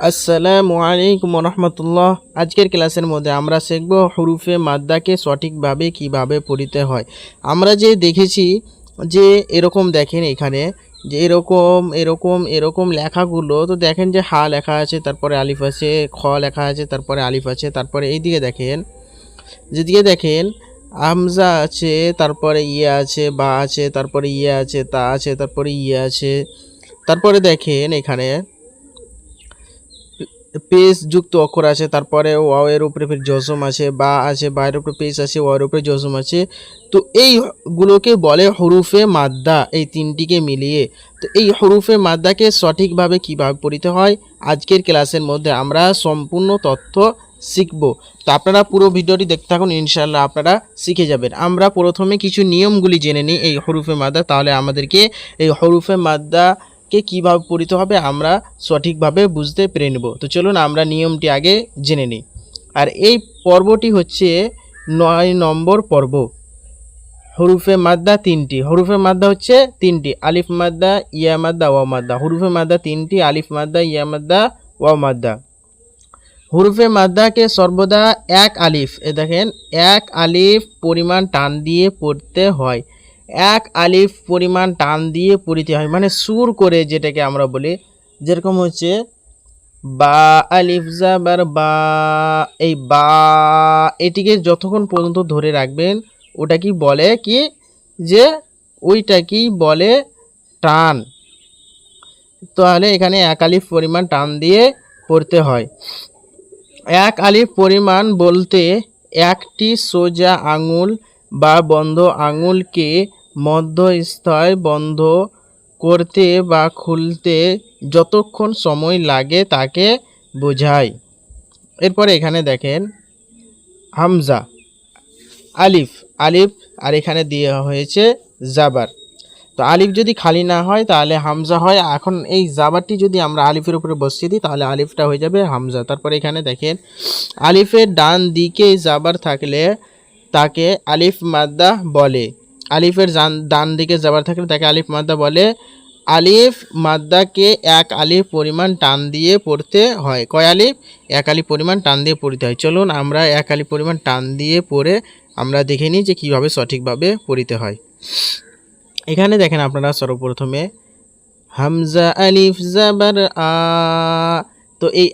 আসসালামু আলাইকুম রহমতুল্লাহ। আজকের ক্লাসের মধ্যে আমরা শিখব হুরুফে মাদ্দাকে সঠিকভাবে কিভাবে পড়তে হয়। আমরা যে দেখেছি যে এরকম দেখেন এখানে যে এরকম এরকম এরকম লেখাগুলো, তো দেখেন যে হা লেখা আছে, তারপরে আলিফ আছে, খ লেখা আছে, তারপরে আলিফ আছে, তারপরে এইদিকে দেখেন যেদিকে দেখেন হামজা আছে, তারপরে ইয়ে আছে, বা আছে, তারপরে ইয়ে আছে, তা আছে, তারপরে ইয়ে আছে, তারপরে দেখেন এখানে পেশ যুক্ত অক্ষর আছে, তারপরে ওয়াও এর উপরে ফির জজম আছে, বা আছে, বা এর উপরে পেশ আছে, ওয়াও এর উপরে জজম আছে। তো এইগুলোকে বলে হরুফে মাদ্দা, এই তিনটিকে মিলিয়ে। তো এই হরুফে মাদ্দাকে সঠিকভাবে কিভাবে পড়তে হয় আজকের ক্লাসের মধ্যে আমরা সম্পূর্ণ তথ্য শিখব। তো আপনারা পুরো ভিডিওটি দেখতে থাকুন, ইনশাআল্লাহ আপনারা শিখে যাবেন। আমরা প্রথমে কিছু নিয়মগুলি জেনে নিই এই হরুফে মাদ্দা, তাহলে আমাদেরকে এই হরুফে মাদ্দা কে কীভাবে পড়তে হবে আমরা সঠিকভাবে বুঝতে পেরে নেব। তো চলুন আমরা নিয়মটি আগে জেনে নিই। আর এই পর্বটি হচ্ছে 9 নম্বর পর্ব। হরুফে মাদ্দা তিনটি, হরুফে মাদ্দা হচ্ছে তিনটি, আলিফ মাদ্দা, ইয়া মাদ্দা, ওয়া মাদ্দা। হরুফে মাদ্দা তিনটি, আলিফ মাদ্দা, ইয়া মাদ্দা, ওয়া মাদ্দা। হরুফে মাদ্দাকে সর্বদা এক আলিফ, এ দেখেন এক আলিফ পরিমাণ টান দিয়ে পড়তে হয়। এক আলিফ পরিমাণ টান দিয়ে পড়তে হয়, মানে সুর করে, যেটাকে আমরা বলি। যেরকম হচ্ছে বা আলিফ জাবার বা, এই বা এটিকে যতক্ষণ পর্যন্ত ধরে রাখবেন ওটা কি বলে কি, যে ওইটা কি বলে টান। তাহলে এখানে এক আলিফ পরিমাণ টান দিয়ে পড়তে হয়। এক আলিফ পরিমাণ বলতে একটি সোজা আঙুল বা বন্ধ আঙুলকে মধ্যস্থয় বন্ধ করতে বা খুলতে যতক্ষণ সময় লাগে তাকে বোঝায়। এরপরে এখানে দেখেন হামজা, আলিফ, আলিফ আর এখানে দেওয়া হয়েছে জাবার। তো আলিফ যদি খালি না হয় তাহলে হামজা হয়। এখন এই জাবারটি যদি আমরা আলিফের উপরে বসিয়ে দিই তাহলে আলিফটা হয়ে যাবে হামজা। তারপরে এখানে দেখেন আলিফের ডান দিকে জাবার থাকলে তাকে আলিফ মাদ্দা বলে। আলিফের ডান দিকে জাবার থাকলে তাকে আলিফ মাদ্দা বলে। আলিফ মাদ্দাকে এক আলিফ পরিমাণ টান দিয়ে পড়তে হয়। কয় আলিফ? এক আলিফ পরিমাণ টান দিয়ে পড়তে হয়। চলুন আমরা এক আলিফ পরিমাণ টান দিয়ে পড়ে আমরা দেখে নিই যে কীভাবে সঠিকভাবে পড়তে হয়। এখানে দেখেন আপনারা সর্বপ্রথমে হামজা আলিফ জাবার আ, তো এই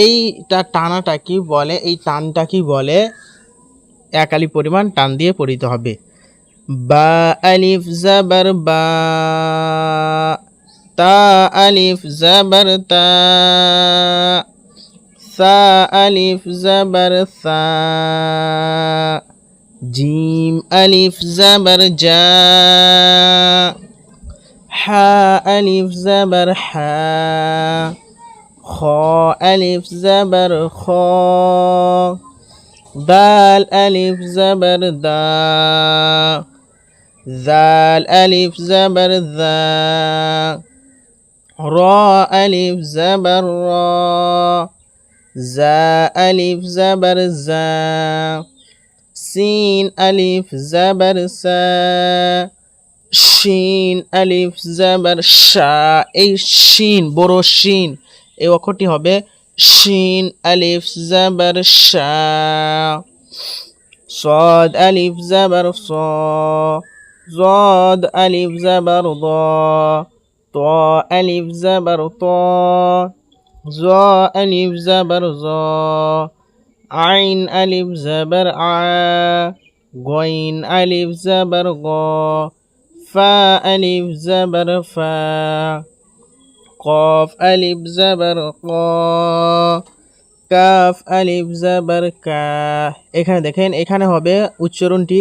এইটা টানাটা কি বলে, এই টানটা কি বলে, এক আলিফ পরিমাণ টান দিয়ে পড়তে হবে। বা আলিফ জাবার বা, তা আলিফ জাবার তা, সা আলিফ জাবার সা, জিম আলিফ জাবার জা, হা আলিফ জাবার হা, খ আলিফ জাবার খ, দাল আলিফ জাবার দা, জাল আলিফ জাবার দা, র আলিফ জাবার র, জা আলিফ জাবার জা, সিন আলিফ জাবার সা, শিন আলিফ জাবার শা। এই শিন, বড় শিন, এই অক্ষরটি হবে শিন আলিফ জাবার শা। صاد আলিফ জাবার স, ضاد আলিফ জাবার দ, ত আলিফ জাবার ত, জ আলিফ জাবার জ, আইন আলিফ জাবার আ, গইন আলিফ জাবার গ, ফা আলিফ জাবার ফা, কফ আলিফ জাবার ক, কাফ আলিফ জাবার কা। এখানে দেখেন এখানে হবে উচ্চারণটি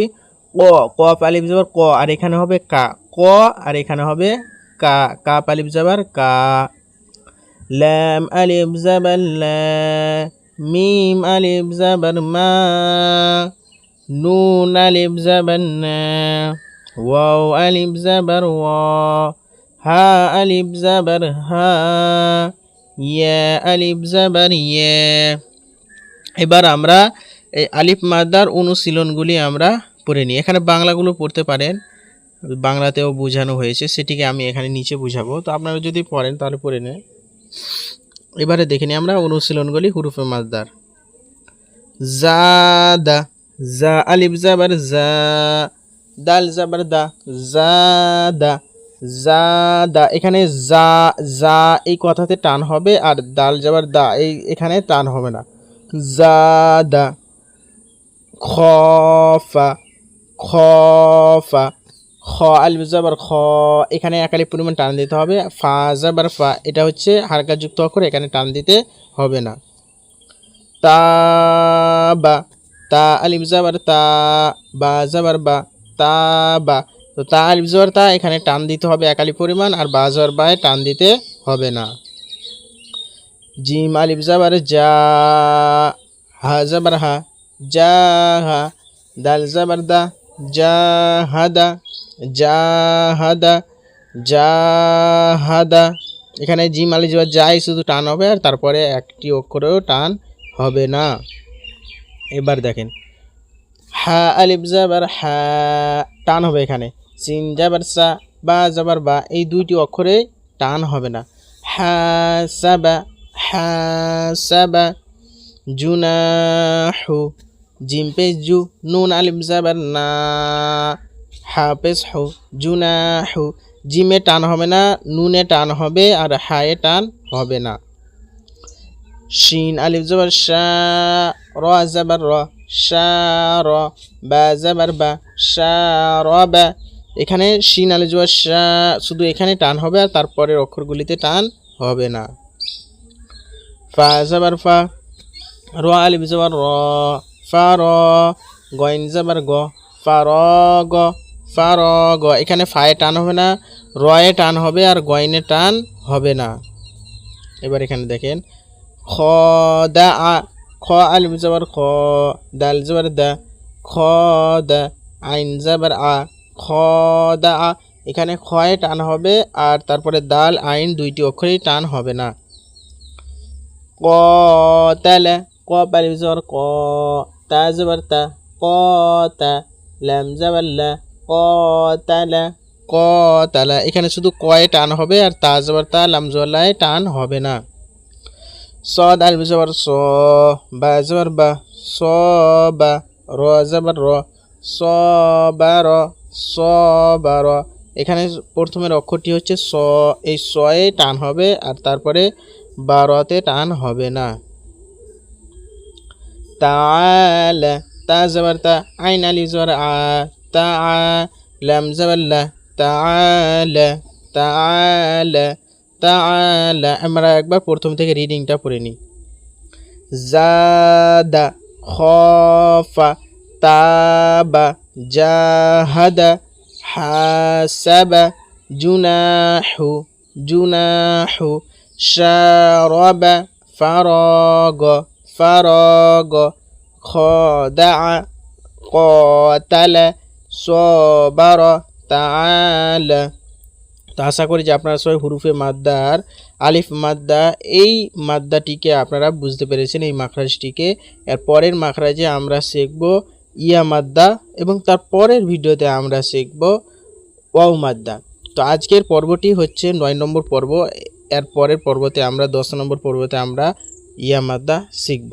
ক, কফ আলিফ জাবার ক, আর এখানে হবে কা, ক আর এখানে হবে কা, কাফ আলিফ জাবার কা। লাম আলিফ জাবার লা, মিম আলিফ জাবার মা, নুন আলিফ জাবার না, ওয়াও আলিফ জাবার ওয়া, হা আলিফ জাবার হা, ইয়া আলিফ জাবার ইয়া। এবার আমরা এই আলিফ মাদ্দার অনুশীলনগুলি আমরা পড়ে নিই। এখানে বাংলাগুলো পড়তে পারেন, বাংলাতেও বোঝানো হয়েছে, সেটিকে আমি এখানে নিচে বুঝাবো। তো আপনারা যদি পড়েন তাহলে পড়ে নেন। এবারে দেখে নিই আমরা অনুশীলনগুলি হুরুফে মাদ্দার। জাদা, জা আলিফ জাবার জা, দাল জাবার দা, জাদা, জাদা। এখানে জা জা এই কথাতে টান হবে, আর দাল জাবার দা এই এখানে টান হবে না। জাদা। খফা, খফা, খ আলিফ জাবার খ, এখানে এক আলিফ পরিমাণ টান দিতে হবে। ফা জাবার ফা, এটা হচ্ছে হালকাযুক্ত অক্ষর, এখানে টান দিতে হবে না। তাবা, তা আলিফ জাবার তা, বা জাবার বা, তাবা। তো তা আলিফ জাবার তা, এখানে টান দিতে হবে এক আলিফ পরিমাণ, আর বা জাবার বায় টান দিতে হবে না। জিম আলিফ জাবার যা, হা জাবার হা, জাহা, দাল জাবার দা, জাহাদা, জাহাদা, জাহাদা। এখানে জিম আলিফ জাবার যাই শুধু টান হবে, আর তারপরে একটি অক্ষরেও টান হবে না। এবার দেখেন হা আলিফ জাবার হা, টান হবে এখানে। সিন জাবার সা, বা জাবার বা, এই দুইটি অক্ষরে টান হবে না। হা সাবা, হা সাবা। জুনাহু, জিম পেশ জু, নুন আলিফ জাবার না, হা পেশ হু, জুনাহু। জিমে টান হবে না, নুনে টান হবে, আর হায়ে টান হবে না। শিন আলিফ জাবার শা, র জাবার র, শা র, বা জাবার বা, শা র বা। এখানে শিন আলিফ জাবার শা, শুধু এখানে টান হবে, আর তারপরের অক্ষরগুলিতে টান হবে না। ফা জাবার ফা, র আলিফ জাবার র, ফা র, গইন জাবার গ, ফা র গ, ফা র গ। এখানে ফায়ে টান হবে না, রয়ে টান হবে, আর গইনে টান হবে না। এবার এখানে দেখেন খ দা আ, খ আলিফ জাবার খ, দাল জাবার দা, খ দা, আইন জাবার আ, খ দা আ। এখানে খয়ে টান হবে, আর তারপরে দাল আইন দুইটি অক্ষরেই টান হবে না। ক তালা, ক আলিফ জাবার ক, তা জাবার তা, ক তা, লাম জাবার লা, ক তালা, ক তালা। এখানে শুধু কয়ে টান হবে, আর তা জাবার তা, লাম জাবার লায় টান হবে না। صاد আলিফ জাবার স, বা জাবার বা, স বা, র জাবার র, স বা র, স বা র। এখানে প্রথমের অক্ষরটি হচ্ছে স, এই সয়ে টান হবে, আর তারপরে বারতে টান হবে না। তাআলা, তা জাবার তা, আইন আলিফ জাবার আ, তা আ, লাম জাবার লা, তাআলা, তাআলা, তাআলা। আমরা একবার প্রথম থেকে রিডিংটা পড়ে নিই। জাদা, খফা, তাবা, জাহাদা, হাসাবা, জুনাহু, জুনাহু, শারাবা, ফারাগ, ফারাগ, খদাআ, কাতালা, সাবারা, তাআলা। তো আশা করি যে আপনারা সবাই হুরুফে মাদ্দার আলিফ মাদ্দা এই মাদ্দাটিকে আপনারা বুঝতে পেরেছেন, এই মাখরাজটিকে। এর পরের মাখরাজে আমরা শিখব ইয়া মাদ্দা, এবং তার পরের ভিডিওতে আমরা শিখব ওয়াও মাদ্দা। তো আজকের পর্বটি হচ্ছে 9 নম্বর পর্ব। এর পরের পর্বতে আমরা 10 নম্বর পর্বতে আমরা ইয়া মাদ্দা শিখব।